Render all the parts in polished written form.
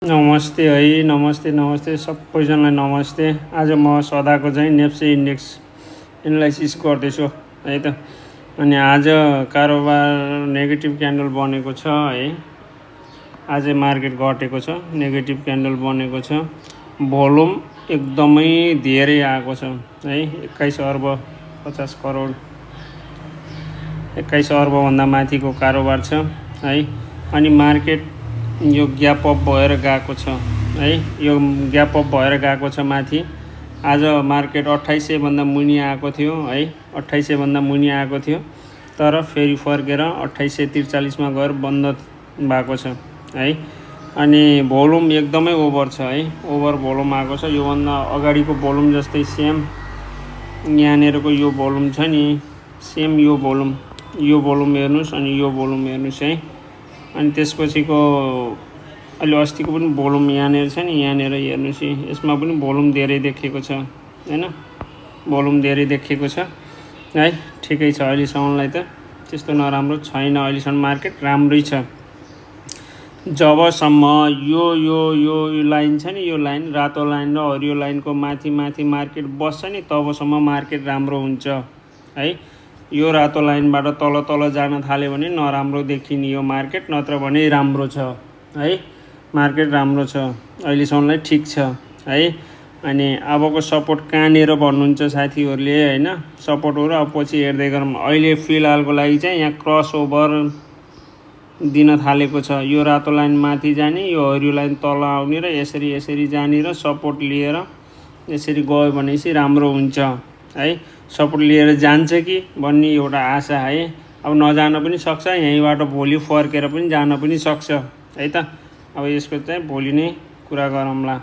नमस्ते है, नमस्ते नमस्ते सबैजनालाई नमस्ते। आज म सदाको चाहिँ नेप्से इन्डेक्स एनालाइसिस गर्दैछु है त। अनि आज कारोबार नेगेटिभ क्यान्डल बनेको छ है। आज मार्केट घटेको छ, नेगेटिभ क्यान्डल बनेको छ। भोल्युम एकदमै धेरै आएको छ है। 21 अर्ब 50 करोड 21 अर्बभन्दा माथिको कारोबार छ है। अनि मार्केट यो ग्याप अप भएर गएको छ है। यो ग्याप अप भएर गएको छ माथि। आज मार्केट 2800 भन्दा मुनि आएको थियो है। 2800 भन्दा मुनि आएको थियो, तर फेरि फर्केर 2843 मा गएर बन्द भएको छ है। अनि भोल्युम एकदमै ओभर छ है। ओभर भोल्युम आएको छ। योभन्दा अगाडिको भोल्युम जस्तै सेम यहाँनिरको यो भोल्युम छ नि, सेम यो भोल्युम हेर्नुस् अनि यो भोल्युम हेर्नुस् है। अनि त्यसपछिको अहिले अस्तिको पनि भोल्युम यहाँनिर छ नि, यहाँनिर हेर्नुहोस्। यसमा पनि भोल्युम धेरै देखिएको छ हैन, भोल्युम धेरै देखिएको छ है। ठिकै छ, अहिलेसम्मलाई त त्यस्तो नराम्रो छैन। अहिलेसम्म मार्केट राम्रै छ। जबसम्म यो यो यो लाइन छ नि, यो लाइन रातो लाइन र हरियो लाइनको माथि माथि मार्केट बस्छ नि, तबसम्म मार्केट राम्रो हुन्छ है। यो रातो लाइनबाट तल तल जान थाल्यो भने नराम्रो देखिने यो मार्केट, नत्र भने राम्रो छ है। मार्केट राम्रो छ, अहिलेसम्मलाई ठिक छ है। अनि अबको सपोर्ट कहाँनिर भन्नुहुन्छ साथीहरूले हैन। सपोर्टहरू अब पछि हेर्दै गरौँ। अहिले फिलहालको लागि चाहिँ यहाँ क्रस ओभर दिन थालेको छ। यो रातो लाइन माथि जाने, यो हरियो लाइन तल आउने र यसरी यसरी जाने र सपोर्ट लिएर यसरी गयो भनेपछि राम्रो हुन्छ है। सपोर्ट लिएर जान्छ कि भन्ने एउटा आशा है। अब नजान पनि सक्छ, यहीँबाट भोलि फर्केर पनि जान पनि सक्छ है त। अब यसको चाहिँ भोलि नै कुरा गरौँला।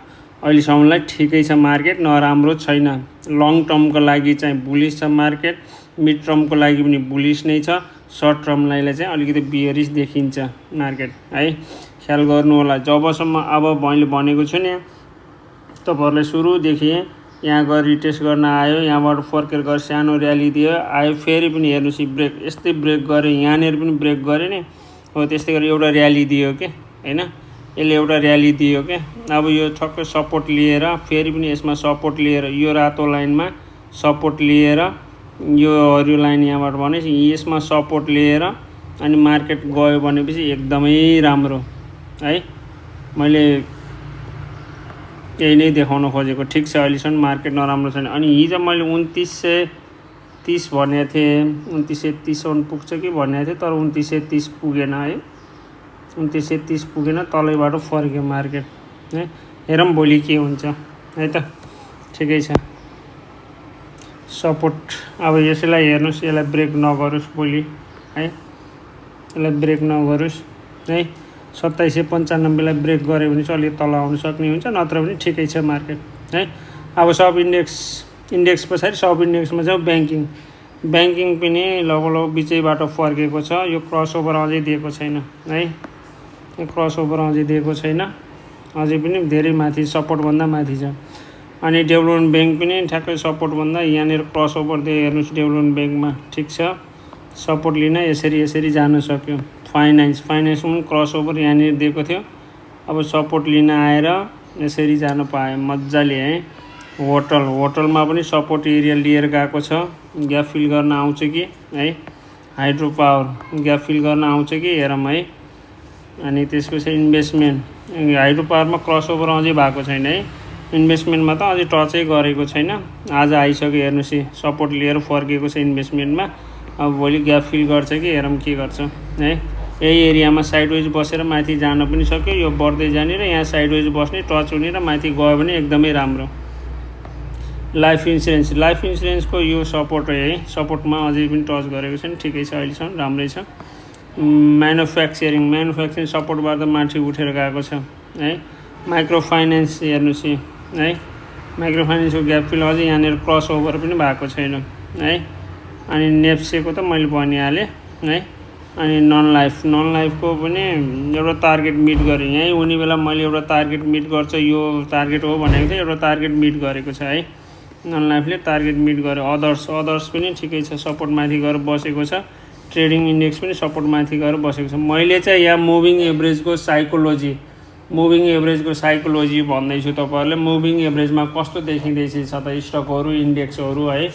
अहिलेसम्मलाई ठिकै छ मार्केट, नराम्रो छैन। लङ टर्मको लागि चाहिँ बुलिस छ मार्केट, मिड टर्मको लागि पनि बुलिस नै छ, सर्ट टर्मलाई चाहिँ अलिकति बियरिस देखिन्छ मार्केट है। ख्याल गर्नु होला। जबसम्म अब मैले भनेको छु नि तपाईँहरूलाई सुरुदेखि यहाँ गएर रिटेस्ट गर्न आयो, यहाँबाट फर्केर गएर सानो र्याली दियो, आयो फेरि पनि हेर्नुहोस् ब्रेक, यस्तै ब्रेक गऱ्यो, यहाँनिर पनि ब्रेक गऱ्यो नि हो। त्यस्तै गरी एउटा र्याली दियो के हैन, यसले एउटा र्याली दियो के। अब यो ठक्कै सपोर्ट लिएर फेरि पनि यसमा सपोर्ट लिएर यो रातो लाइनमा सपोर्ट लिएर यो हरियो लाइन यहाँबाट भनेपछि यसमा सपोर्ट लिएर अनि मार्केट गयो भनेपछि एकदमै राम्रो है। मैले यही नै देखाउन खोजेको। ठिक छ, अहिलेसम्म मार्केट नराम्रो छैन। अनि हिजो मैले 2930 भनेको थिएँ, 2930 पुग्छ कि भनेको थिएँ, तर 2930 पुगेन है। 2930 पुगेन, तलैबाट फर्क्यो मार्केट है। हेरौँ भोलि के हुन्छ है त। ठिकै छ। सपोर्ट अब यसलाई हेर्नुहोस्, यसलाई ब्रेक नगरोस् भोलि है, यसलाई ब्रेक नगरोस् है। 2795 लाई ब्रेक गऱ्यो भने चाहिँ अलिक तल आउन सक्ने हुन्छ, नत्र पनि ठिकै छ मार्केट है। अब सब इन्डेक्स पछाडि सब इन्डेक्समा चाहिँ ब्याङ्किङ पनि लगभग बिचैबाट फर्केको छ। यो क्रस ओभर अझै दिएको छैन है। यो क्रस ओभर अझै दिएको छैन, अझै पनि धेरै माथि, सपोर्टभन्दा माथि छ। अनि डेभलपमेन्ट ब्याङ्क पनि ठ्याक्कै सपोर्टभन्दा यहाँनिर क्रस ओभर दियो हेर्नुहोस्। डेभलपमेन्ट ब्याङ्कमा ठिक छ, सपोर्ट लिन यसरी यसरी जान सक्यो। फाइनेन्समा पनि क्रस ओभर यहाँनिर दिएको थियो, अब सपोर्ट लिन आएर यसरी जान पायो मजाले है। होटलमा पनि सपोर्ट एरिया लिएर गएको छ। ग्याप फिल गर्न आउँछ कि है। हाइड्रो पावर ग्याप फिल गर्न आउँछ कि हेरौँ है। अनि त्यसपछि इन्भेस्टमेन्ट, हाइड्रो पावरमा क्रस ओभर अझै भएको छैन है। इन्भेस्टमेन्टमा त अझै टचै गरेको छैन। आज आइसक्यो हेर्नुहोस्, सपोर्ट लिएर फर्केको छ इन्भेस्टमेन्टमा। अब भोलि ग्याप फिल गर्छ कि हेरौँ के गर्छ है। यही एरियामा साइडवेज बसेर माथि जान पनि सक्यो। यो बढ्दै जाने र यहाँ साइडवेज बस्ने, टच हुने र माथि गयो भने एकदमै राम्रो। लाइफ इन्सुरेन्सको यो सपोर्ट है, सपोर्टमा अझै पनि टच गरेको छैन। ठिकै छ, अहिलेसम्म राम्रै छ। म्यानुफ्याक्चरिङ सपोर्टबाट माथि उठेर गएको छ है। माइक्रो फाइनेन्स हेर्नुहोस् है। माइक्रो फाइनेन्सको ग्याप फिल अझै यहाँनिर क्रस ओभर पनि भएको छैन है। अनि नेप्सेको त मैले भनिहालेँ है। अनि नन लाइफको पनि एउटा टार्गेट मिट गरेँ। यहीँ हुने बेला मैले एउटा टार्गेट मिट गर्छ, यो टार्गेट हो भनेको थिएँ, एउटा टार्गेट मिट गरेको छ है। नन लाइफले टार्गेट मिट गर्यो। अदर्स पनि ठिकै छ, सपोर्ट माथि गएर बसेको छ। ट्रेडिङ इन्डेक्स पनि सपोर्ट माथि गएर बसेको छ। मैले चाहिँ यहाँ मुभिङ एभरेजको साइकोलोजी मुभिङ एभरेजको साइकोलोजी भन्दैछु तपाईँहरूले। मुभिङ एभरेजमा कस्तो देखिँदैछ त स्टकहरू इन्डेक्सहरू है,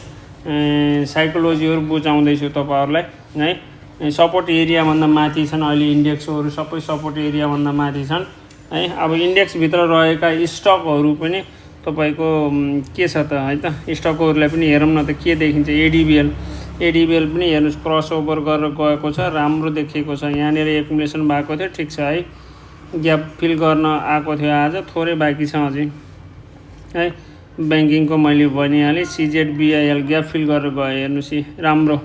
साइकोलोजीहरू बुझाउँदैछु तपाईँहरूलाई है। सपोर्ट एरियाभन्दा माथि छन् अहिले इन्डेक्सहरू, सबै सपोर्ट एरियाभन्दा माथि छन् है। अब इन्डेक्सभित्र रहेका स्टकहरू पनि तपाईँको के छ त है, त स्टकहरूलाई पनि हेरौँ न त के देखिन्छ। एडिबिएल पनि हेर्नुहोस् क्रस ओभर गरेर गएको छ, राम्रो देखिएको छ। यहाँनिर एकुमुलेसन भएको थियो, ठिक छ है, ग्याप फिल गर्न आएको थियो, आज थोरै बाँकी छ अझै है। ब्याङ्किङको मैले भनिहालेँ, सिजेडबिआइएल ग्याप फिल गरेर गयो, हेर्नुहोस् राम्रो।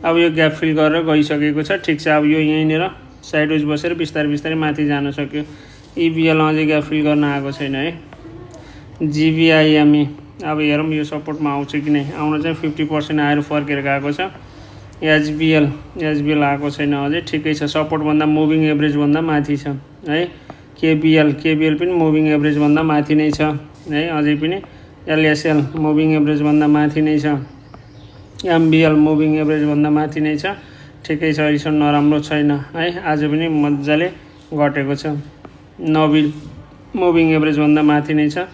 अब यो ग्याप फिल गरेर गइसकेको छ, ठिक छ। अब यो यहीँनिर साइडवेज बसेर बिस्तारै बिस्तारै माथि जान सक्यो। इबिएल अझै ग्याप फिल गर्न आएको छैन है। जिबिआइएमई अब हेरौँ यो सपोर्टमा आउँछ कि नै, आउन चाहिँ 50% आएर फर्केर गएको छ। एचबिएल आएको छैन अझै, ठिकै छ, सपोर्टभन्दा मुभिङ एभरेजभन्दा माथि छ है। केबिएल पनि मुभिङ एभरेजभन्दा माथि नै छ है, अझै पनि। एलएसएल मुभिङ एभरेजभन्दा माथि नै छ। एमबिएल मुभिङ एभरेजभन्दा माथि नै छ, ठिकै छ, अहिलेसम्म नराम्रो छैन है, आज पनि मजाले घटेको छ। नोबिल मुभिङ एभरेजभन्दा माथि नै छ।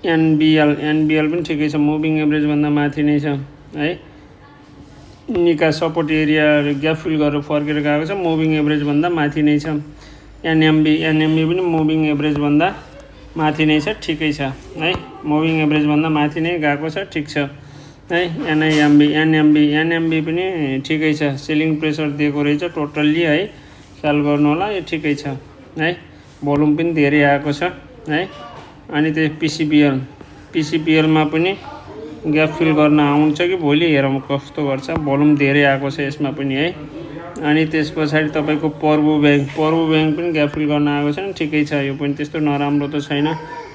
एनबिएल पनि ठिकै छ, मुभिङ एभरेजभन्दा माथि नै छ है। निका सपोर्ट एरिया ग्याप फिल गरेर फर्केर गएको छ, मुभिङ एभरेजभन्दा माथि नै छ। एनएमबी पनि मुभिङ एभरेजभन्दा माथि नै छ, ठिकै छ है, मुभिङ एभरेजभन्दा माथि नै गएको छ, ठिक छ है। एनएमबी पनि ठिकै छ, सेलिङ प्रेसर दिएको रहेछ टोटल्ली है, ख्याल गर्नु होला, यो ठिकै छ है। भोल्युम पनि धेरै आएको छ है। अनि त्यो पिसिबिएलमा पनि ग्याप फिल गर्न आउँछ कि भोलि, हेरौँ कस्तो गर्छ। भोल्युम धेरै आएको छ यसमा पनि है। अनि त्यस पछाडि तपाईँको पर्वो ब्याङ्क पनि ग्याप फिल गर्न आएको छ, ठिकै छ, यो पनि त्यस्तो नराम्रो त छैन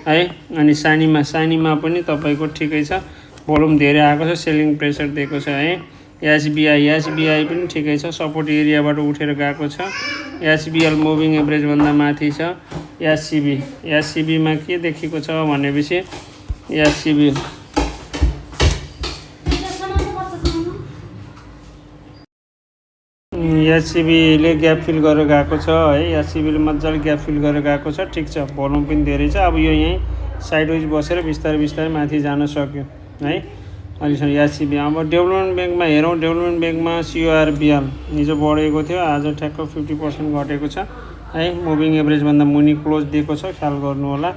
है। अनि सानीमा पनि तपाईँको ठिकै छ, भोल्युम धेरै आएको छ, सेलिङ प्रेसर दिएको छ है। एसबिआई पनि ठिकै छ, सपोर्ट एरियाबाट उठेर गएको छ। एसबिएल मुभिङ एभरेजभन्दा माथि छ। एससिबीमा के देखेको छ भनेपछि एससिबीले ग्याप फिल गरेर गएको छ है। एससिबीले मजाले ग्याप फिल गरेर गएको छ, ठिक छ, भोल्युम पनि धेरै छ। अब यो यहीँ साइडवेज बसेर बिस्तारै बिस्तारै माथि जान सक्यो है अहिलेसम्म एससिबी। अब डेभलपमेन्ट ब्याङ्कमा हेरौँ। डेभलपमेन्ट ब्याङ्कमा सिओआरबिएल हिजो बढेको थियो, आज ठ्याक्क 50% घटेको छ है। मुभिङ एभरेजभन्दा मुनि क्लोज दिएको छ, ख्याल गर्नु होला।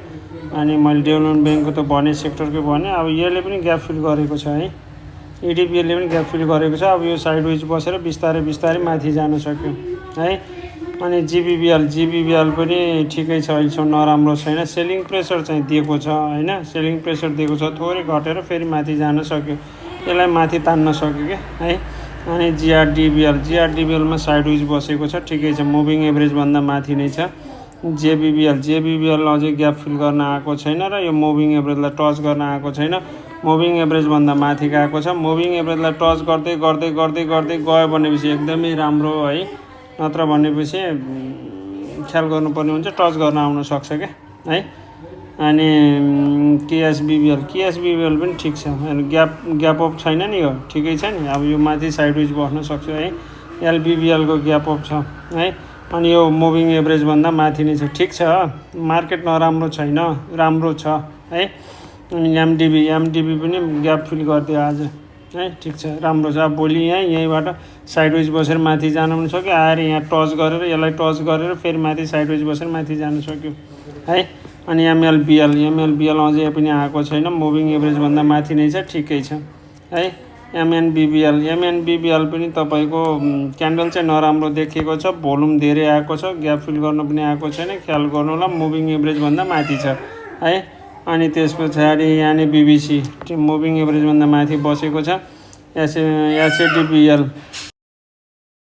अनि मैले डेभलपमेन्ट ब्याङ्कको त भने, सेक्टरकै भने, अब यसले पनि ग्याप फिल गरेको छ है। इडिबिएलले पनि ग्याप फिल गरेको छ। अब यो साइडवेज बसेर बिस्तारै बिस्तारै माथि जान सक्यो है। अनि जिबिबिएल पनि ठिकै छ, अहिलेसम्म नराम्रो छैन। सेलिङ प्रेसर चाहिँ दिएको छ होइन, सेलिङ प्रेसर दिएको छ, थोरै घटेर फेरि माथि जान सक्यो, यसलाई माथि तान्न सक्यो क्या है। अनि जिआरडिबिएलमा साइडवेज बसेको छ, ठिकै छ, मुभिङ एभरेजभन्दा माथि नै छ। जेबिबिएल अझै ग्याप फिल गर्न आएको छैन र यो मुभिङ एभरेजलाई टच गर्न आएको छैन, मुभिङ एभरेजभन्दा माथि गएको छ। मुभिङ एभरेजलाई टच गर्दै गर्दै गर्दै गर्दै गयो भनेपछि एकदमै राम्रो है, नत्र भनेपछि ख्याल गर्नुपर्ने हुन्छ, टच गर्न आउन सक्छ क्या है। अनि केएसबिबिएल पनि ठिक छ, ग्याप अप छैन नि, यो ठिकै छ नि। अब यो माथि साइडवेज बस्न सक्छ है। एलबिबिएलको ग्याप अप छ है। अनि यो मुभिङ एभरेजभन्दा माथि नै छ, ठिक छ, मार्केट नराम्रो छैन, राम्रो छ है। अनि एमडिबी पनि ग्याप फिल गरिदियो आज है, ठिक छ, राम्रो छ। अब भोलि यहीँबाट साइडवेज बसेर माथि जान पनि सक्यो, आएर यहाँ टच गरेर यसलाई टच गरेर फेरि माथि साइडवेज बसेर माथि जान सक्यो है। अनि एमएलबिएल अझै पनि आएको छैन, मुभिङ एभरेजभन्दा माथि नै छ, ठिकै छ है। एमएनबिबिएल पनि तपाईँको क्यान्डल चाहिँ नराम्रो देखिएको छ, भोल्युम धेरै आएको छ, ग्याप फिल गर्न पनि आएको छैन, ख्याल गर्नु होला, मुभिङ एभरेजभन्दा माथि छ है। अनि त्यस पछाडि यहाँनिर बिबिसी मुभिङ एभरेजभन्दा माथि बसेको छ।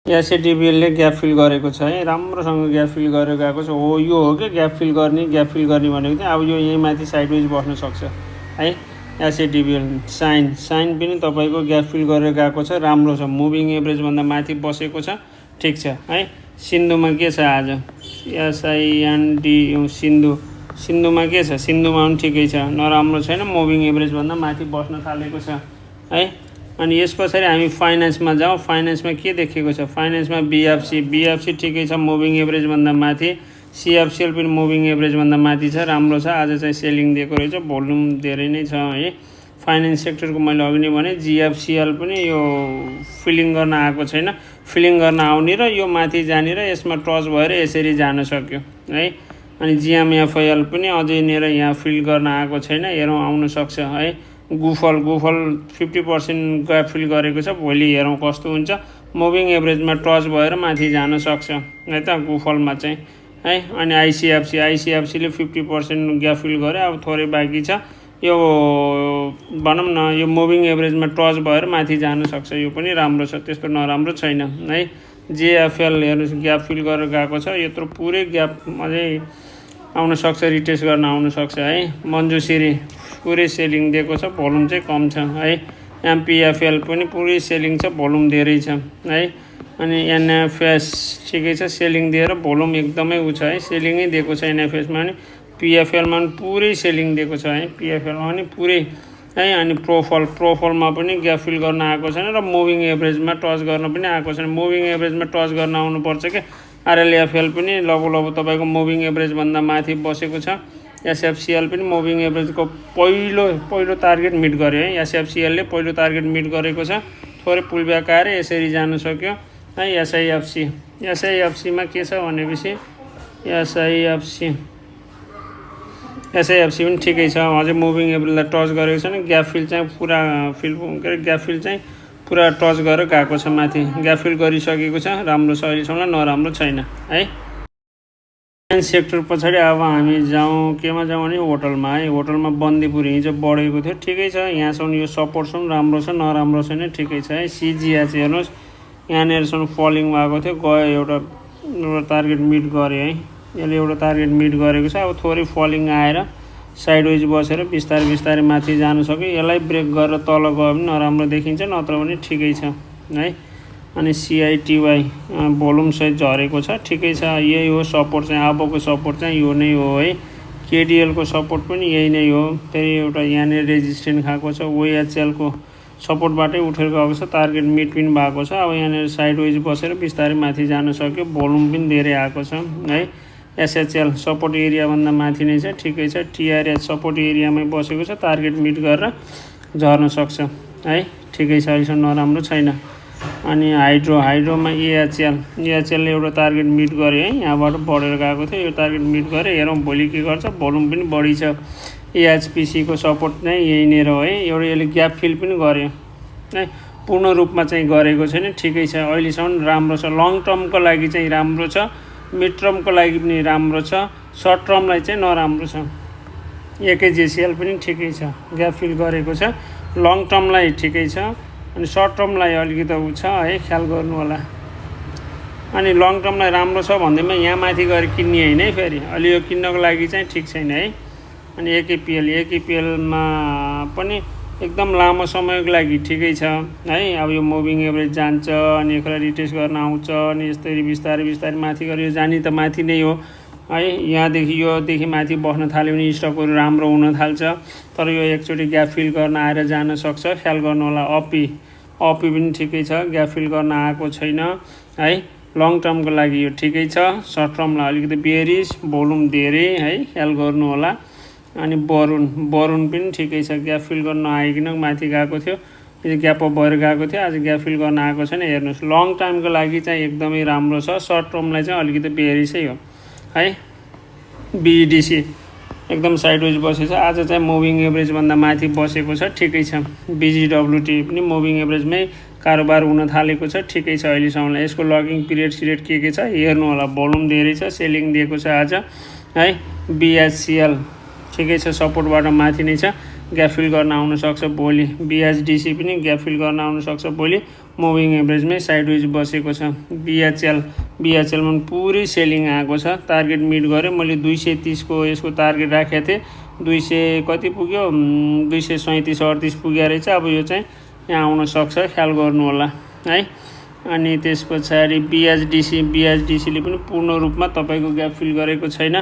एसएडिबिएलले ग्याप फिल गरेको छ है, राम्रोसँग ग्याप फिल गरेर गएको छ। हो यो हो कि ग्याप फिल गर्ने भनेको चाहिँ, अब यो यहीँ माथि साइडवेज बस्न सक्छ है। एसएडिबिएल साइन पनि तपाईँको ग्याप फिल गरेर गएको छ, राम्रो छ, मुभिङ एभरेजभन्दा माथि बसेको छ, ठिक छ है। सिन्धुमा के छ आज, एसआइएनडी सिन्धुमा के छ, सिन्धुमा पनि ठिकै छ, नराम्रो छैन, मुभिङ एभरेजभन्दा माथि बस्न थालेको छ है। अनि यस पछाडि हामी फाइनेन्समा जाउँ। फाइनेन्समा के देखेको छ, फाइनेन्समा बिएफसी ठिकै छ, मुभिङ एभरेजभन्दा माथि, सिएफसिएल पनि मुभिङ एभरेजभन्दा माथि छ, राम्रो छ, आज चाहिँ सेलिङ दिएको रहेछ, भोल्युम धेरै नै छ है। फाइनेन्स सेक्टरको मैले अघि नै भने जिएफसिएल पनि यो फिलिङ गर्न आएको छैन, फिलिङ गर्न आउने र यो माथि जाने र यसमा टच भएर यसरी जान सक्यो है। अनि जिएमएफआइएल पनि अझै नेर यहाँ फिल गर्न आएको छैन, हेरौँ आउन सक्छ है। गुफल 50% ग्याप फिल गरेको छ, भोलि हेरौँ कस्तो हुन्छ। मुभिङ एभरेजमा टच भएर माथि जान सक्छ है त गुफलमा चाहिँ है। अनि आइसिएफसीले 50% ग्याप फिल गर्यो, अब थोरै बाँकी छ। यो भनौँ न यो मुभिङ एभरेजमा टच भएर माथि जान सक्छ, यो पनि राम्रो छ, त्यस्तो नराम्रो छैन है। जेएफएल हेर्नुहोस् ग्याप फिल गरेर गएको छ, यत्रो पुरै ग्याप अझै आउन सक्छ, रिटेस्ट गर्न आउन सक्छ है। मन्जुश्री पुरै सेलिङ दिएको छ, भोल्युम चाहिँ कम छ है। एमपिएफएल पनि पुरै सेलिङ छ, भोल्युम धेरै छ है। अनि एनएफएस ठिकै छ, सेलिङ दिएर भोल्युम एकदमै उ छ है, सेलिङै दिएको छ एनएफएसमा पनि। पिएफएलमा पनि पुरै सेलिङ दिएको छ है, पिएफएलमा पनि पुरै है। अनि प्रोफलमा पनि ग्याप फिल गर्न आएको छैन र मुभिङ एभरेजमा टच गर्न पनि आएको छैन। मुभिङ एभरेजमा टच गर्न आउनुपर्छ कि। आरएलएफएल पनि लगभग तपाईँको मुभिङ एभरेजभन्दा माथि बसेको छ। एसएफसिएल पनि मुभिङ एभरेजको पहिलो टार्गेट मिट गर्यो है। एसएफसिएलले पहिलो टार्गेट मिट गरेको छ, थोरै पुलब्याक आएर यसरी जान सक्यो है। एसआइएफसीमा के छ भनेपछि एसआइएफसी पनि ठिकै छ, अझै मुभिङ एभरेजलाई टच गरेको छैन। ग्याप फिल चाहिँ पुरा टच गरेर गएको छ माथि, ग्याप फिल गरिसकेको छ, राम्रो छ, अहिलेसम्म नराम्रो छैन है। फाइनेन्स सेक्टर पछाडि अब हामी जाउँ केमा जाउँ भने होटलमा है। होटलमा बन्दीपुर हिजो बढेको थियो, ठिकै छ, यहाँसम्म यो सपोर्टसम्म राम्रो छ, नराम्रो छैन, ठिकै छ है। सिजिएच हेर्नुहोस् यहाँनिरसम्म फलिङ भएको थियो, गयो, एउटा टार्गेट मिट गर्यो है, यसले एउटा टार्गेट मिट गरेको छ। अब थोरै फलिङ आएर साइडवेज बसेर बिस्तारै माथि जान सक्यो, यसलाई ब्रेक गरेर तल गयो भने नराम्रो देखिन्छ, नत्र भने ठिकै छ है। अनि सिआइटिवाई भोल्युम सहित झरेको छ, ठिकै छ, यही हो सपोर्ट चाहिँ, अबको सपोर्ट चाहिँ यो नै हो है। केडिएलको सपोर्ट पनि यही नै हो, फेरि एउटा यहाँनिर रेजिस्टेन्ट खाएको छ, ओएचएलको सपोर्टबाटै उठेर गएको छ, टार्गेट मिट पनि भएको छ। अब यहाँनिर साइडवेज बसेर बिस्तारै माथि जान सक्यो, भोल्युम पनि धेरै आएको छ है। एसएचएल सपोर्ट एरियाभन्दा माथि नै छ, ठिकै छ। टिआरएच सपोर्ट एरियामै बसेको छ, टार्गेट मिट गरेर झर्न सक्छ है, ठिकै छ, अहिलेसम्म नराम्रो छैन। अनि हाइड्रोमा एएचएलले एउटा टार्गेट मिट गर्यो है, यहाँबाट बढेर गएको थियो, यो टार्गेट मिट गरेर हेरौँ भोलि के गर्छ। भोल्युम पनि बढी छ, एएचपिसीको सपोर्ट नै यही नै हो है। एउटा यसले ग्याप फिल पनि गर्यो है, पूर्ण रूपमा चाहिँ गरेको छैन, ठिकै छ, अहिलेसम्म राम्रो छ। लङ टर्मको लागि चाहिँ राम्रो छ, मिड टर्मको लागि पनि राम्रो छ, सर्ट टर्मलाई चाहिँ नराम्रो छ। एकेजेसिएल पनि ठिकै छ, ग्याप फिल गरेको छ, लङ टर्मलाई ठिकै छ, अनि सर्ट टर्मलाई अलिकति उ छ है, ख्याल गर्नु होला। अनि लङ टर्मलाई राम्रो छ भन्दैमा यहाँ माथि गएर किन्ने होइन है, फेरि अलि यो किन्नको लागि चाहिँ ठिक छैन है। अनि एकेपिएलमा पनि एकदम लामो समयको लागि ठिकै छ है। अब यो मुभिङ एभरेज जान्छ, अनि एकलाई रिटेस्ट गर्न आउँछ, अनि यस्तरी बिस्तारै माथि गएर यो जाने त माथि नै हो है। योदेखि माथि बस्न थाल्यो भने स्टकहरू राम्रो हुन थाल्छ, तर यो एकचोटि ग्याप फिल गर्न आएर जान सक्छ, ख्याल गर्नु होला। अपी पनि ठिकै छ, ग्याप फिल गर्न आएको छैन है। लङ टर्मको लागि यो ठिकै छ, सर्ट टर्मलाई अलिकति बेरिस, भोल्युम धेरै है, ख्याल गर्नु होला। अनि बरुन पनि ठिकै छ, ग्याप फिल गर्न आइकन माथि गएको थियो, यो ग्याप अप भएर गएको थियो, आज ग्याप फिल गर्न आएको छैन। हेर्नुहोस् लङ टाइमको लागि चाहिँ एकदमै राम्रो छ, सर्ट टर्मलाई चाहिँ अलिकति बेरिसै हो है। बिडिसी एकदम साइडवेज बसेको छ, आज चाहिँ मुभिङ एभरेजभन्दा माथि बसेको छ, ठिकै छ। बिजिडब्ल्युटी पनि मुभिङ एभरेजमै कारोबार हुन थालेको छ, ठिकै छ अहिलेसम्म। यसको लगिङ पिरियड के छ हेर्नु होला, भोल्युम धेरै छ, सेलिङ दिएको छ आज है। बिएचसिएल ठिकै छ, सपोर्टबाट माथि नै छ, ग्याप फिल गर्न आउन सक्छ भोलि। बिएचडिसी पनि ग्याप फिल गर्न आउन सक्छ भोलि, मुभिङ एभरेजमै साइडवेज बसेको छ। बिएचएलमा पनि पुरै सेलिङ आएको छ, टार्गेट मिट गर्यो, मैले 230 को यसको टार्गेट राखेको थिएँ, 200 कति पुग्यो, 237-38 पुग्यो रहेछ। अब यो चाहिँ यहाँ आउन सक्छ, ख्याल गर्नु होला है। अनि त्यस पछाडि बिएचडिसीले पनि पूर्ण रूपमा तपाईँको ग्याप फिल गरेको छैन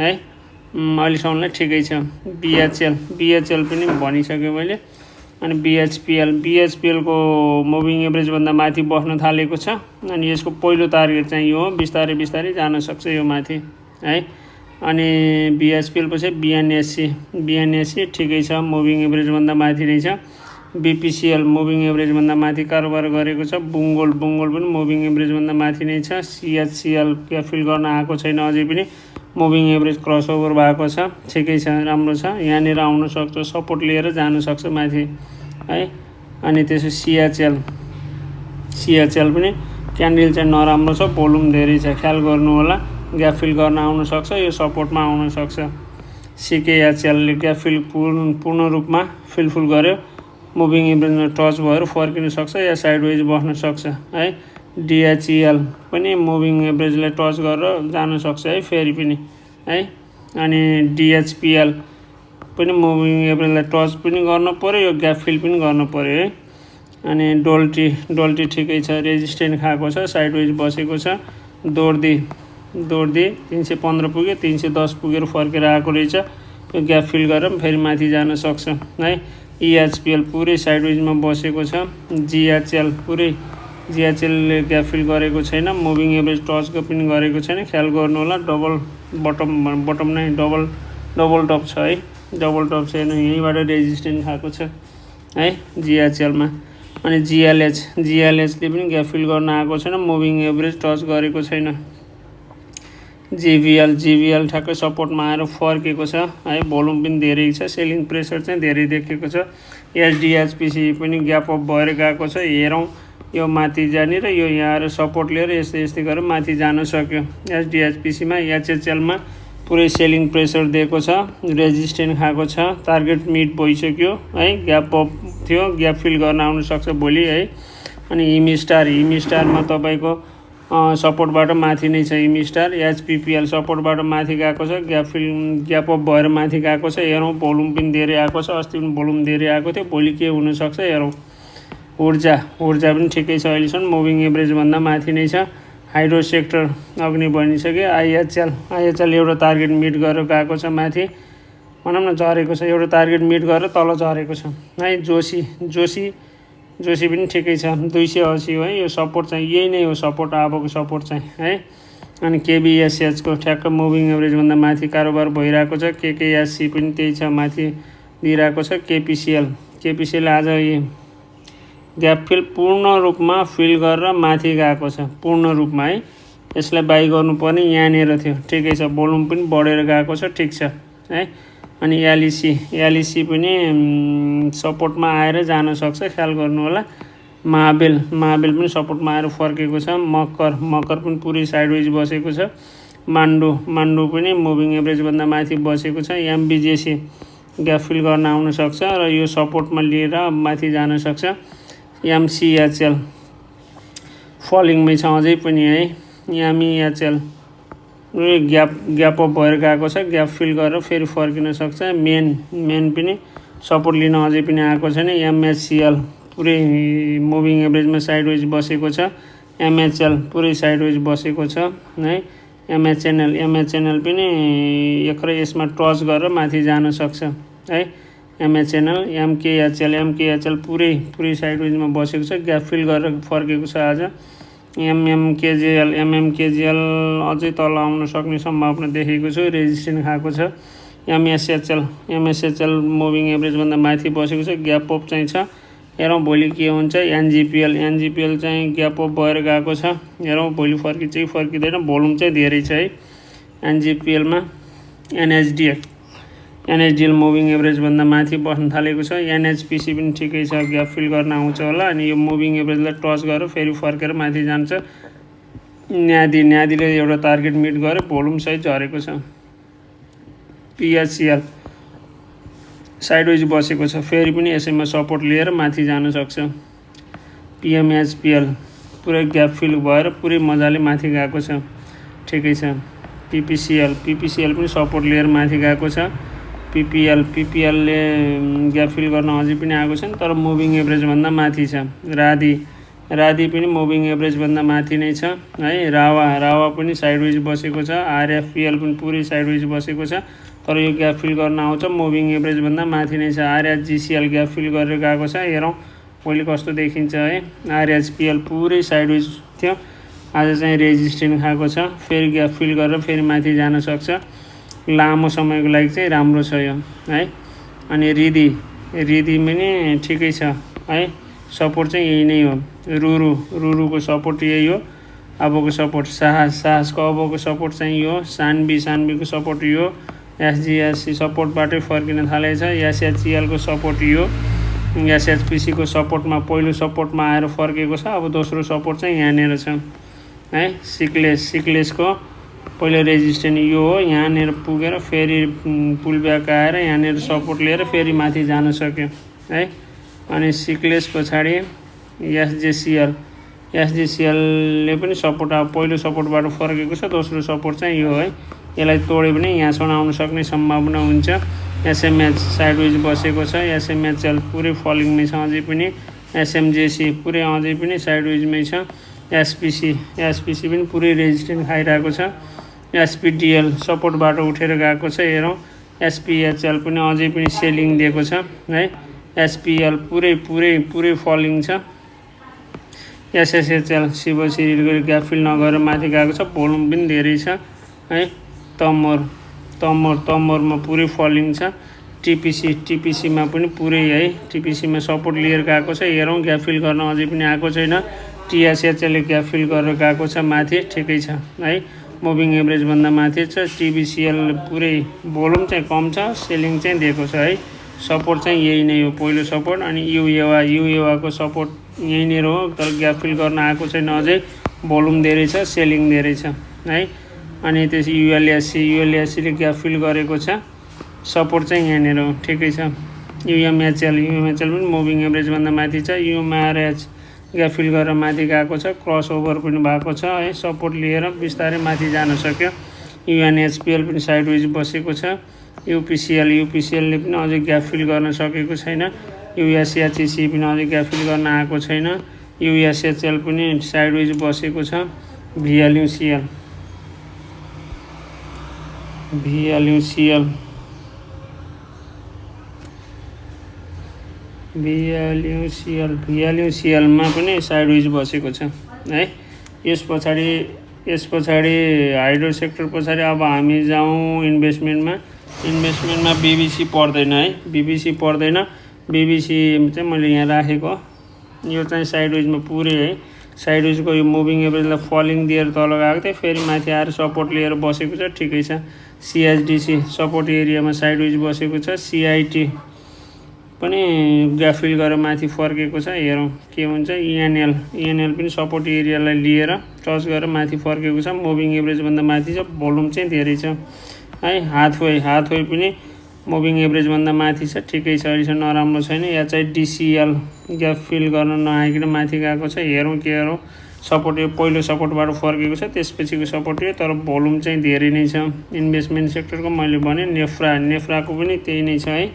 है, अहिलेसम्मलाई ठिकै छ। बिएचएल पनि भनिसकेँ मैले। अनि बिएचपिएलको मुभिङ एभरेजभन्दा माथि बस्न थालेको छ, अनि यसको पहिलो टार्गेट चाहिँ यो हो, बिस्तारै जान सक्छ यो माथि है। अनि बिएचपिएल पछि बिएनएससी ठिकै छ, मुभिङ एभरेजभन्दा माथि नै छ। बिपिसिएल मुभिङ एभरेजभन्दा माथि कारोबार गरेको छ। बुङ्गोल पनि मुभिङ एभरेजभन्दा माथि नै छ। सिएचसिएल ग्याप फिल गर्न आएको छैन, अझै पनि मुभिङ एभरेज क्रसओभर भएको छ, ठिकै छ, राम्रो छ। यहाँनिर आउन सक्छ, सपोर्ट लिएर जान सक्छ माथि है। अनि त्यसो सिएचएल पनि क्यान्डल चाहिँ नराम्रो छ, भोल्युम धेरै छ, ख्याल गर्नु होला, ग्याप फिल गर्न आउन सक्छ, यो सपोर्टमा आउन सक्छ। सिकेएचएलले ग्याप फिल पूर्ण रूपमा फिलफुल गर्यो, मुभिङ एभरेजमा टच भएर फर्किन सक्छ या साइडवेज बस्न सक्छ है। डिएचइएल पनि मुभिङ एभरेजलाई टच गरेर जान सक्छ है, फेरि पनि है। अनि डिएचपिएल पनि मुभिङ एभरेजलाई टच पनि गर्न पर्यो, यो ग्याप फिल पनि गर्न पर्यो है। अनि डोल्टी ठिकै छ, रेजिस्टेन्ट खाएको छ, साइडवेज बसेको छ। दोर्दी 315 पुग्यो, 310 पुगेर फर्केर आएको रहेछ, यो ग्याप फिल गरेर फेरि माथि जान सक्छ है। इएचपिएल पुरै साइडवेजमा बसेको छ। जिएचएलले ग्याप फिल गरेको छैन, मुभिङ एभरेज टच पनि गरेको छैन, ख्याल गर्नु होला। डबल बटम नै डबल टप छ है, डबल टप छैन, यहीँबाट रेजिस्टेन्ट खाएको छ है जिएचएलमा। अनि जिएलएचले पनि ग्याप फिल गर्न आएको छैन, मुभिङ एभरेज टच गरेको छैन। जिभिएल ठ्याक्कै सपोर्टमा आएर फर्केको छ है, भोल्युम पनि धेरै छ, सेलिङ प्रेसर चाहिँ धेरै देखेको छ। एसडिएचपिसी पनि ग्याप अप भएर गएको छ, हेरौँ यो माथि जाने र यो यहाँ आएर सपोर्ट लिएर यस्तै गरेर माथि जान सक्यो। एसडिएचपिसीमा एचएचएलमा पुरै सेलिङ प्रेसर दिएको छ, रेजिस्टेन्ट खाएको छ, टार्गेट मिट भइसक्यो है, ग्याप अप थियो, ग्याप फिल गर्न आउन सक्छ भोलि है। अनि इमिस्टारमा तपाईँको सपोर्टबाट माथि नै छ इमिस्टार। एचपिपिएल सपोर्टबाट माथि गएको छ, ग्याप अप भएर माथि गएको छ, हेरौँ, भोल्युम पनि धेरै आएको छ, अस्ति पनि भोल्युम धेरै आएको थियो, भोलि के हुनसक्छ हेरौँ। ऊर्जा पनि ठिकै छ, अहिलेसम्म मुभिङ एभरेजभन्दा माथि नै छ। हाइड्रो सेक्टर अग्नि भनिसक्यो। आइएचएल एउटा टार्गेट मिट गरेर गएको छ माथि, भनौँ न झरेको छ, एउटा टार्गेट मिट गरेर तल झरेको छ है। जोसी पनि ठिकै छ, 280 हो है, यो सपोर्ट चाहिँ यही नै हो, सपोर्ट अबको सपोर्ट चाहिँ है। अनि केबिएसएचको ठ्याक्क मुभिङ एभरेजभन्दा माथि कारोबार भइरहेको छ। केकेएससी पनि त्यही छ, माथि दिइरहेको छ। केपिसिएल आज ग्याप फिल पूर्ण रूपमा फिल गरेर माथि गएको छ, पूर्ण रूपमा है, यसलाई बाई गर्नुपर्ने यहाँनिर थियो, ठिकै छ, भोल्युम पनि बढेर गएको छ, ठिक छ है। अनि एलइसी पनि सपोर्टमा आएर जान सक्छ, ख्याल गर्नु होला। महाबेल पनि सपोर्टमा आएर फर्केको छ। मकर पनि पुरै साइडवेज बसेको छ। मान्डो पनि मुभिङ एभरेजभन्दा माथि बसेको छ। एमबिजेसी ग्याप फिल गर्न आउन सक्छ र यो सपोर्टमा लिएर माथि जान सक्छ। एमसिएचएल फलिङमै छ अझै पनि है। एमइएचएल ग्याप अप भएर गएको छ, ग्याप फिल गरेर फेरि फर्किन सक्छ। मेन पनि सपोर्ट लिन अझै पनि आएको छैन। एमएचसिएल पुरै मुभिङ एभरेजमा साइडवेज बसेको छ। एमएचएल पुरै साइडवेज बसेको छ है। एमएचएनएल पनि यसमा टच गरेर माथि जान सक्छ है। एमएचएनएल एमकेएचएल पुरै साइडवेजमा बसेको छ, ग्याप फिल गरेर फर्केको छ आज। एमएमकेजिएल अझै तल आउन सक्ने सम्भावना देखेको छु, रेजिस्टेन्ट खाएको छ। एमएसएचएल मुभिङ एभरेजभन्दा माथि बसेको छ, ग्याप अप चाहिँ छ, हेरौँ भोलि के हुन्छ। एनजिपिएल चाहिँ ग्याप अप भएर गएको छ, हेरौँ भोलि फर्किन्छ कि फर्किँदैन, भोल्युम चाहिँ धेरै छ है एनजिपिएलमा। एनएचडिएल मुभिङ एभरेजभन्दा माथि बस्न थालेको छ। एनएचपिसी पनि ठिकै छ, ग्याप फिल गर्न आउँछ होला। अनि यो मुभिङ एभरेजलाई टच गरेर फेरि फर्केर माथि जान्छ। न्यादीले एउटा टार्गेट मिट गरेर भोल्युम सहित झरेको छ। पिएचसिएल साइडवेज बसेको छ, फेरि पनि यसैमा सपोर्ट लिएर माथि जान सक्छ। पिएमएचपिएल पुरै ग्याप फिल भएर पुरै मजाले माथि गएको छ, ठिकै छ। पिपिसिएल पनि सपोर्ट लिएर माथि गएको छ। पिपिएलले ग्याप फिल गर्न अझै पनि आएको छैन, तर मुभिङ एभरेजभन्दा माथि छ। राधी पनि मुभिङ एभरेजभन्दा माथि नै छ है। रावा पनि साइडवेज बसेको छ। आरएफपिएल पनि पुरै साइडवेज बसेको छ, तर यो ग्याप फिल गर्न आउँछ, मुभिङ एभरेजभन्दा माथि नै छ। आरएचजिसिएल ग्याप फिल गरेर गएको छ, हेरौँ भोलि कस्तो देखिन्छ है। आरएचपिएल पुरै साइडवेज थियो। आज चाहिँ रेजिस्टेन्स खाएको छ, फेरि ग्याप फिल गरेर फेरि माथि जान सक्छ। लामो समयको लागि चाहिँ राम्रो छ यो है। अनि रिदी पनि ठिकै छ है, सपोर्ट चाहिँ यही नै हो। रुरुको सपोर्ट यही हो अबको सपोर्ट। साहसको अबको सपोर्ट चाहिँ यो, सानबीको सपोर्ट यो, एसजिएससी सपोर्टबाटै फर्किन थालेछ। एसएचसिएलको सपोर्ट यो, एसएचपिसीको सपोर्टमा पहिलो सपोर्टमा आएर फर्केको छ। अब दोस्रो सपोर्ट चाहिँ यहाँनिर छ है। सिक्लेसको पहिलो रेजिस्टेन्स यो हो, यहाँनिर पुगेर फेरि पुल ब्याक आएर यहाँनिर सपोर्ट लिएर फेरि माथि जान सक्यो है। अनि सिक्लेस पछाडि एसजेसिएलले पनि सपोर्ट, अब पहिलो सपोर्टबाट फर्केको छ। दोस्रो सपोर्ट चाहिँ यो है, यसलाई तोड्यो भने यहाँसम्म आउन सक्ने सम्भावना हुन्छ। एसएमएच साइडवेज बसेको छ, एसएमएचएल पुरै फलिङमै छ अझै पनि, एसएमजेसी पुरै अझै पनि साइडवेजमै छ, एसपिसी पनि पुरै रेजिस्टेन्स खाइरहेको छ। एसपिडिएल सपोर्टबाट उठेर गएको छ, हेरौँ। एसपिएचएल पनि अझै पनि सेलिङ दिएको छ है। एसपिएल पुरै फलिङ छ। एसएसएचएल शिवश्री ग्याप फिल नगरेर माथि गएको छ, भोल्युम पनि धेरै छ है। तमोरमा पुरै फलिङ छ। टिपिसीमा पनि पुरै है, टिपिसीमा सपोर्ट लिएर गएको छ, हेरौँ। ग्याप फिल गर्न अझै पनि आएको छैन। टिएसएचएलले ग्याप फिल गरेर गएको छ माथि, ठिकै छ है, मुभिङ एभरेजभन्दा माथि छ। टिबिसिएल पुरै भोल्युम चाहिँ कम छ, सेलिङ चाहिँ दिएको छ है। सपोर्ट चाहिँ यही नै हो पहिलो सपोर्ट। अनि युएवाको सपोर्ट यहीँनिर हो, तर ग्याप फिल गर्न आएको छैन अझै, भोल्युम धेरै छ, सेलिङ धेरै छ है। अनि त्यसै युएलएससीले ग्याप फिल गरेको छ, सपोर्ट चाहिँ यहाँनिर हो, ठिकै छ। युएमएचएल पनि मुभिङ एभरेजभन्दा माथि छ। युएमआरएच ग्याप फिल गरेर माथि गएको छ, क्रस ओभर पनि भएको छ है, सपोर्ट लिएर बिस्तारै माथि जान सक्यो। युएनएचपिएल पनि साइडवेज बसेको छ। युपिसिएलले पनि अझै ग्याप फिल गर्न सकेको छैन। युएसएचसी पनि अझै ग्याप फिल गर्न आएको छैन। युएसएचएल पनि साइडवेज बसेको छ। भिएलयुसिएल भिएलयुसिएलमा पनि साइडवेज बसेको छ है। यस पछाडि हाइड्रो सेक्टर पछाडि अब हामी जाउँ इन्भेस्टमेन्टमा बिबिसी पर्दैन है। बिबिसी चाहिँ मैले यहाँ राखेको, यो चाहिँ साइडवेजमा पुरै है, साइडवेजको यो मुभिङ एभरेजलाई फलिङ दिएर तल गएको थियो, फेरि माथि आएर सपोर्ट लिएर बसेको छ, ठिकै छ। सिएचडिसी सपोर्ट एरियामा साइडवेज बसेको छ। सिआइटी पनि ग्याप फिल गरेर माथि फर्केको छ, हेरौँ के हुन्छ। इएनएल पनि सपोर्ट एरियालाई लिएर टच गरेर माथि फर्केको छ, मुभिङ एभरेजभन्दा माथि छ, भोल्युम चाहिँ धेरै छ है। हाथवे पनि मुभिङ एभरेजभन्दा माथि छ, ठिकै छ, अहिलेसम्म नराम्रो छैन। या चाहिँ डिसिएल ग्याप फिल गर्न नआइकन माथि गएको छ, हेरौँ के गरौँ। सपोर्ट यो पहिलो सपोर्टबाट फर्केको छ, त्यसपछिको सपोर्ट यो, तर भोल्युम चाहिँ धेरै नै छ। इन्भेस्टमेन्ट सेक्टरको मैले भने नेफ्राको पनि त्यही नै छ है,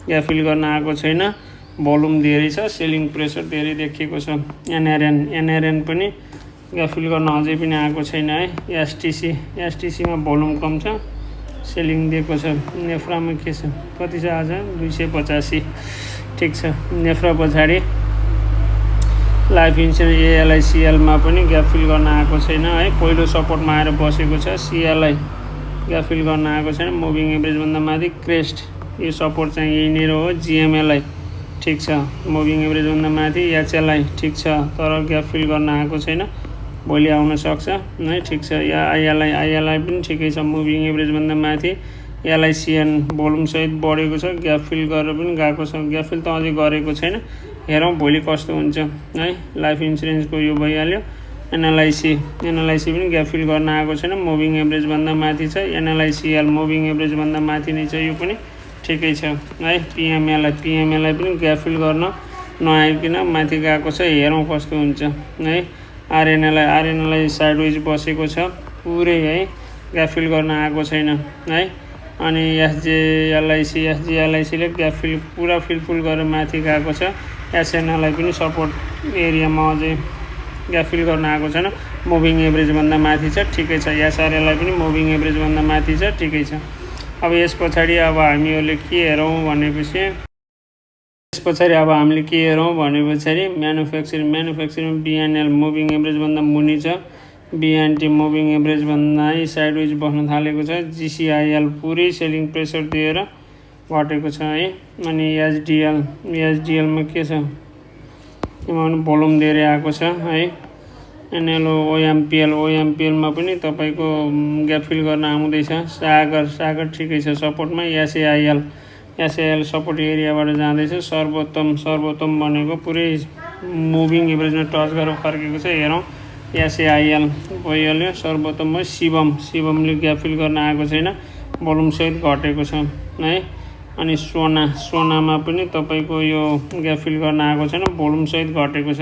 ग्याप फिल गर्न आएको छैन, भोल्युम धेरै छ, सेलिङ प्रेसर धेरै देखिएको छ। एनआरएन पनि ग्याप फिल गर्न अझै पनि आएको छैन है। एसटिसीमा भोल्युम कम छ, सेलिङ दिएको छ। नेफ्रामा के छ, कति छ आज, 285, ठिक छ। नेफ्रा पछाडि लाइफ इन्सुरेन्स एएलआइसिएलमा पनि ग्याप फिल गर्न आएको छैन है, पहिलो सपोर्टमा आएर बसेको छ। सिएलआई ग्याप फिल गर्न आएको छैन, मुभिङ एभरेजभन्दा माथि। क्रेस्ट यो सपोर्ट चाहिँ यहीँनिर हो। जिएमएलआई ठिक छ, मुभिङ एभरेजभन्दा माथि। एचएलआई ठिक छ, तर ग्याप फिल गर्न आएको छैन, भोलि आउन सक्छ है, ठिक छ। या आइएलआई पनि ठिकै छ, मुभिङ एभरेजभन्दा माथि। एलआइसिएन भोल्युमसहित बढेको छ, ग्याप फिल गरेर पनि गएको छ, ग्याप फिल त अझै गरेको छैन, हेरौँ भोलि कस्तो हुन्छ है। लाइफ इन्सुरेन्सको यो भइहाल्यो। एनएलआइसी पनि ग्याप फिल गर्न आएको छैन, मुभिङ एभरेजभन्दा माथि छ। एनएलआइसिएल मुभिङ एभरेजभन्दा माथि नै छ, यो पनि ठिकै छ है। पिएमएलआई पनि ग्याप फिल गर्न नआइकन माथि गएको छ, हेरौँ कस्तो हुन्छ है। आरएनएलआई साइडवेज बसेको छ पुरै है, ग्याप फिल गर्न आएको छैन है। अनि एसजिएलआइसीले ग्याप फिल पुरा फिल गरेर माथि गएको छ। एसएनएलआई पनि सपोर्ट एरियामा अझै ग्याप फिल गर्न आएको छैन, मुभिङ एभरेजभन्दा माथि छ, ठिकै छ। एसआरएलआई पनि मुभिङ एभरेजभन्दा माथि छ, ठिकै छ। अब यस पछाडि अब हामीहरूले के हेरौँ भनेपछि म्यानुफ्याक्चरिङ बिएनएल मुभिङ एभरेजभन्दा मुनि छ। बिएनटी मुभिङ एभरेज भन्दा साइडवेज बस्न थालेको छ। जिसिआइएल पुरै सेलिङ प्रेसर दिएर घटेको छ है। अनि एसडिएलमा के छ, यसमा पनि भोल्युम धेरै आएको छ है। एनएलओ ओएमपिएलमा पनि तपाईँको ग्याप फिल गर्न आउँदैछ। सागर ठिकै छ सपोर्टमा। एसएआइएल सपोर्ट एरियाबाट जाँदैछ। सर्वोत्तम भनेको पुरै मुभिङ एभरेजमा टच गरेर फर्केको छ। हेरौँ एसएआइएल भइहाल्यो सर्वोत्तम हो। शिवमले ग्याप फिल गर्न आएको छैन, भोल्युमसहित घटेको छ है। अनि सोनामा पनि तपाईँको यो ग्याप फिल गर्न आएको छैन, भोल्युमसहित घटेको छ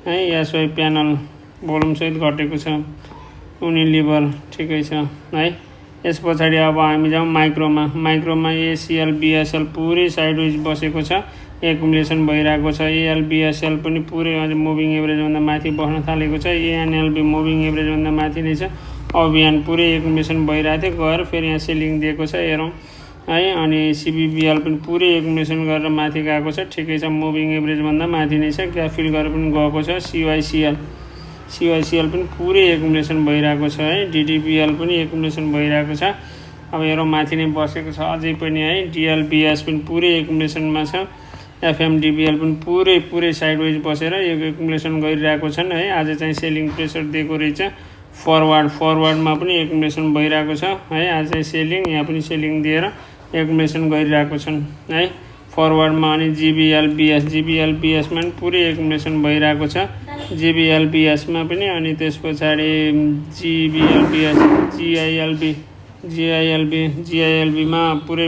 है। एसवाई प्यानल भोल्युमसहित घटेको छ। युनिलिभर ठिकै छ है। यस पछाडि अब हामी जाउँ माइक्रोमा एसिएल बिएसएल पुरै साइडवेज बसेको छ, एकुमुलेसन भइरहेको छ। एएलबिएसएल पनि पुरै अझ मुभिङ एभरेजभन्दा माथि बस्न थालेको छ। एएनएलबी मुभिङ एभरेजभन्दा माथि नै छ। अभियान पुरै एकुमुलेसन भइरहेको थियो, गएर फेरि यहाँ सेलिङ दिएको छ हेरौँ है। अनि सिबिबिएल पनि पुरै एकुमुलेसन गरेर माथि गएको छ, ठिकै छ, मुभिङ एभरेजभन्दा माथि नै छ, ग्याप फिल गरेर पनि गएको छ। सिवाइसिएल पनि पुरै एकुमुलेसन भइरहेको छ है। डिडिबिएल पनि एकुमुलेसन भइरहेको छ। अब हेरौँ माथि नै बसेको छ अझै पनि है। डिएलबिएस पनि पुरै एकुमुलेसनमा छ। एफएमडिबिएल पनि पुरै साइडवेज बसेर एकुमुलेसन गरिरहेको छन् है। आज चाहिँ सेलिङ प्रेसर दिएको रहेछ। फरवर्डमा पनि एकुमुलेसन भइरहेको छ है। आज चाहिँ सेलिङ, यहाँ पनि सेलिङ दिएर एकुमुलेसन गरिरहेको छन् है फरवर्डमा। अनि जिबिएलबिएसमा पनि पुरै एकुमुलेसन भइरहेको छ जिबिएलबिएसमा पनि। अनि त्यस पछाडि जिआइएलबीमा पुरै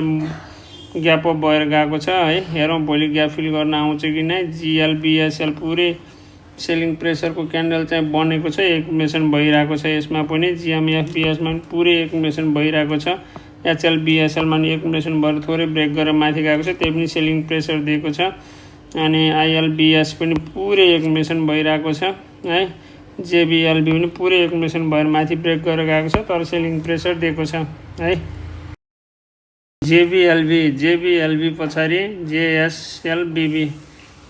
ग्याप अप भएर गएको छ है। हेरौँ भोलि ग्याप फिल गर्न आउँछ कि नै। जिएलबिएसएल पुरै सेलिङ प्रेसरको क्यान्डल चाहिँ बनेको छ, एकुमुलेसन भइरहेको छ यसमा पनि। जिएमएफबिएसमा पनि पुरै एकुमुलेसन भइरहेको छ। एचएलबिएसएलमा पनि एकुमुलेसन भएर थोरै ब्रेक गरेर माथि गएको छ, त्यही पनि सेलिङ प्रेसर दिएको छ। अनि आइएलबिएस पनि पुरै एकुमुलेसन भइरहेको छ है। जेबिएलबी पनि पुरै एकुमुलेसन भएर माथि ब्रेक गरेर गएको छ, तर सेलिङ प्रेसर दिएको छ है। जेबिएलबी पछाडि जेएसएलबीबी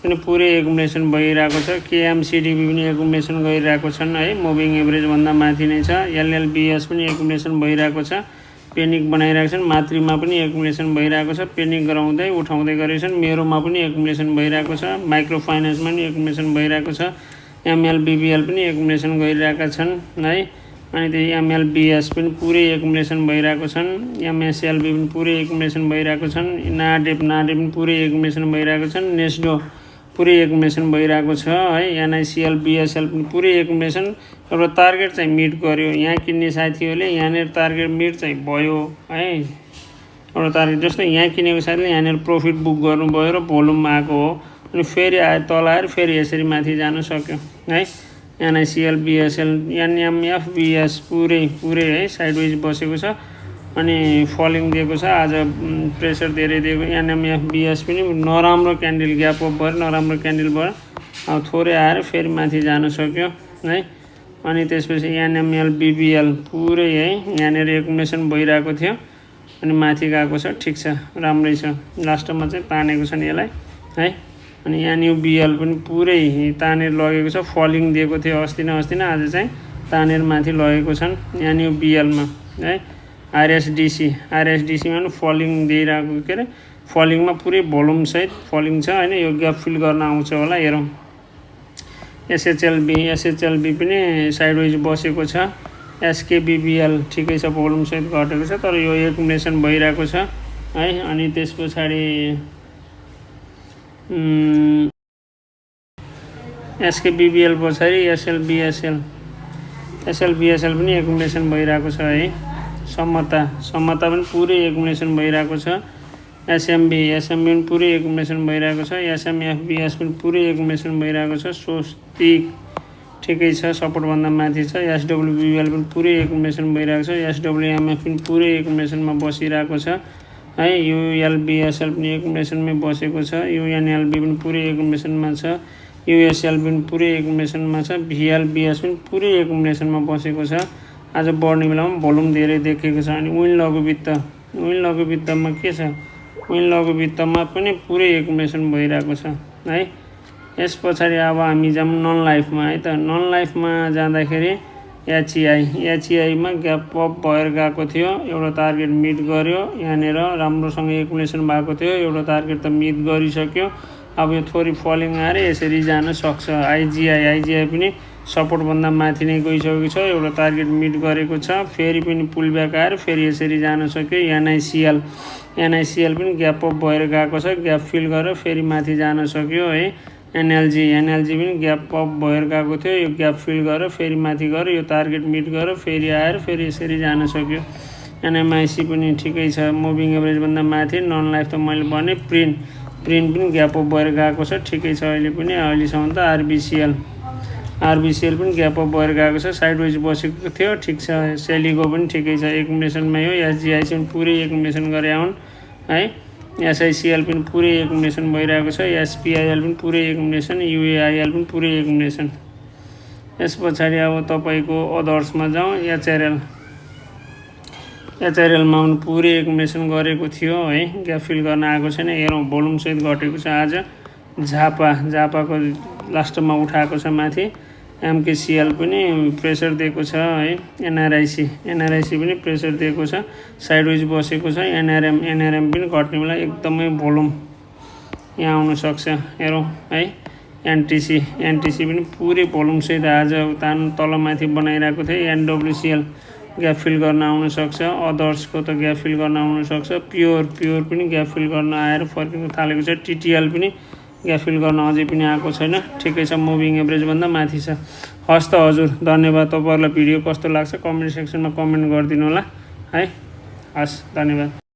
पनि पुरै एकुमुलेसन भइरहेको छ। केएमसिडिबी पनि एकुमुलेसन गरिरहेको छन् है, मुभिङ एभरेजभन्दा माथि नै छ। एलएलबिएस पनि एकुमुलेसन भइरहेको छ, पेनिक बनाइरहेको छन्। मातृमा पनि एकुमुलेसन भइरहेको छ, पेनिक गराउँदै उठाउँदै गरेको छन्। मेरोमा पनि एकुमुलेसन भइरहेको छ। माइक्रो फाइनेन्समा पनि एकुमुलेसन भइरहेको छ। एमएलबिबिएल पनि एकुमुलेसन गरिरहेका छन् है। अनि त्यो एमएलबिएस पनि पुरै एकुमुलेसन भइरहेको छन्। एमएसएलबी पनि पुरै एकुमुलेसन भइरहेको छन्। नाडेप पनि पुरै एकुमुलेसन भइरहेको छन्। नेस्डो पुरै एकुमुलेसन भइरहेको छ है। एनआइसिएल बिएसएल पनि पुरै एकुमुलेसन। एउटा टार्गेट चाहिँ मिट गर्यो यहाँ किन्ने साथीहरूले, यहाँनिर टार्गेट मिट चाहिँ भयो है। एउटा टार्गेट जस्तो यहाँ किनेको साथीले यहाँनिर प्रफिट बुक गर्नुभयो र भोल्युम आएको हो। अनि फेरि आयो तल आएर फेरि यसरी माथि जान सक्यो है। एनआइसिएल बिएसएल एनएमएफबिएस पुरै है साइडवेज बसेको छ। अनि फलिङ दिएको छ, आज प्रेसर धेरै दिएको। एनएमएफबिएस पनि नराम्रो क्यान्डल ग्याप अप भएर नराम्रो क्यान्डल भएर अब थोरै आएर फेरि माथि जान सक्यो है। अनि त्यसपछि एनएमएलबिबिएल पुरै है यहाँनिर एकुमुलेसन भइरहेको थियो, अनि माथि गएको छ, ठिक छ, राम्रै छ। लास्टमा चाहिँ तानेको छन् यसलाई है। अनि एनयुबिएल पनि पुरै तानेर लगेको छ, फलिङ दिएको थियो अस्ति न आज चाहिँ तानेर माथि लगेको छन् एनयुबिएलमा है। आरएसडिसीमा पनि फलिङ दिइरहेको, के अरे फलिङमा पुरै भोल्युमसहित फलिङ छ होइन। यो ग्याप फिल गर्न आउँछ होला, हेरौँ। एसएचएलबी पनि साइडवेज बसेको छ। एसकेबिबिएल ठिकै छ, भोल्युमसहित घटेको छ, तर यो एकुमुलेसन भइरहेको छ है। अनि त्यस पछाडि एसकेबिबिएल पछाडि एसएलबिएसएल पनि एकुमुलेसन भइरहेको छ है। समता पनि पुरै एकुमुलेसन भइरहेको छ। एसएमबी पनि पुरै एकुमुलेसन भइरहेको छ। एसएमएफबिएस पनि पुरै एकुमुलेसन भइरहेको छ। स्वस्तिक ठिकै छ, सपोर्टभन्दा माथि छ। एसडब्ल्युबिएल पनि पुरै एकुमुलेसन भइरहेको छ। एसडब्ल्युएमएफ पनि पुरै एकुमुलेसनमा बसिरहेको छ है। युएलबिएसएल पनि एकुमुलेसनमै बसेको छ। युएनएलबी पनि पुरै एकुमुलेसनमा छ। युएसएल पनि पुरै एकुमुलेसनमा छ। भिएलबिएस पनि पुरै एकुमुलेसनमा बसेको छ। आज बढ्ने बेलामा भोल्युम धेरै देखेको छ। अनि विन लघु वित्तमा के छ, विन लघु वित्तमा पनि पुरै एकुमुलेसन भइरहेको छ है। यस पछाडि अब हामी जाउँ नन लाइफमा है त। नन लाइफमा जाँदाखेरि एचइआईमा ग्याप अप भएर गएको थियो, एउटा टार्गेट मिट गर्यो। यहाँनिर राम्रोसँग एकुमुलेसन भएको थियो, एउटा टार्गेट त मिट गरिसक्यो। अब यो थोरै फलिङ आएर यसरी जान सक्छ। आइजिआई पनि सपोर्टभन्दा माथि नै गइसकेको छ, एउटा टार्गेट मिट गरेको छ, फेरि पनि पुल ब्याक आएर फेरि यसरी जान सक्यो। एनआइसिएल पनि ग्याप अप भएर गएको छ, ग्याप फिल गरेर फेरि माथि जान सक्यो है। एनएलजी पनि ग्याप अप भएर गएको थियो, यो ग्याप फिल गरेर फेरि माथि गएर यो टार्गेट मिट गरेर फेरि आएर फेरि यसरी जान सक्यो। एनएमआइसी पनि ठिकै छ, मुभिङ एभरेजभन्दा माथि। नन लाइफ त मैले भने प्रिन्ट पनि ग्याप अप भएर गएको छ, ठिकै छ अहिले पनि। अहिलेसम्म त आरबिसिएल पनि ग्याप अप भएर गएको छ, साइडवेज बसेको थियो, ठिक छ। सेलिगो पनि ठिकै छ, एकुमुलेसनमै हो। एसजिआइसी पनि पुरै एकुमुलेसन गरे हुन् है। एसआइसिएल पनि पुरै एकुमुलेसन भइरहेको छ, एसपिआइएल पनि पुरै एकुमुलेसन, युएआइएल पनि पुरै एकुमुलेसन। यस पछाडि अब तपाईँको अदर्समा जाउँ। एचआरएलमा पनि पुरै एकुमुलेसन गरेको थियो है, ग्याप फिल गर्न आएको छैन। हेरौँ, भोल्युमसहित घटेको छ आज। झापाको लास्टमा उठाएको छ माथि। एमकेसिएल पनि प्रेसर दिएको छ है। एनआरआइसी पनि प्रेसर दिएको छ, साइडवेज बसेको छ। एनआरएम पनि घट्ने बेला एकदमै भोल्युम यहाँ आउनसक्छ, हेरौँ है। एनटिसी पनि पुरै भोल्युमसहित आज तलमाथि बनाइरहेको थियो। एनडब्लुसिएल ग्याप फिल गर्न आउनसक्छ, अदर्सको त ग्याप फिल गर्न आउनसक्छ। प्योर पनि ग्याप फिल गर्न आएर फर्किन थालेको छ। टिटिएल पनि ग्याप फिल गर्न अझै पनि आएको छैन, ठिकै छ, मुभिङ एभरेजभन्दा माथि छ। हस् त हजुर, धन्यवाद। तपाईँहरूलाई भिडियो कस्तो लाग्छ कमेन्ट सेक्सनमा कमेन्ट गरिदिनु होला है। हस्, धन्यवाद।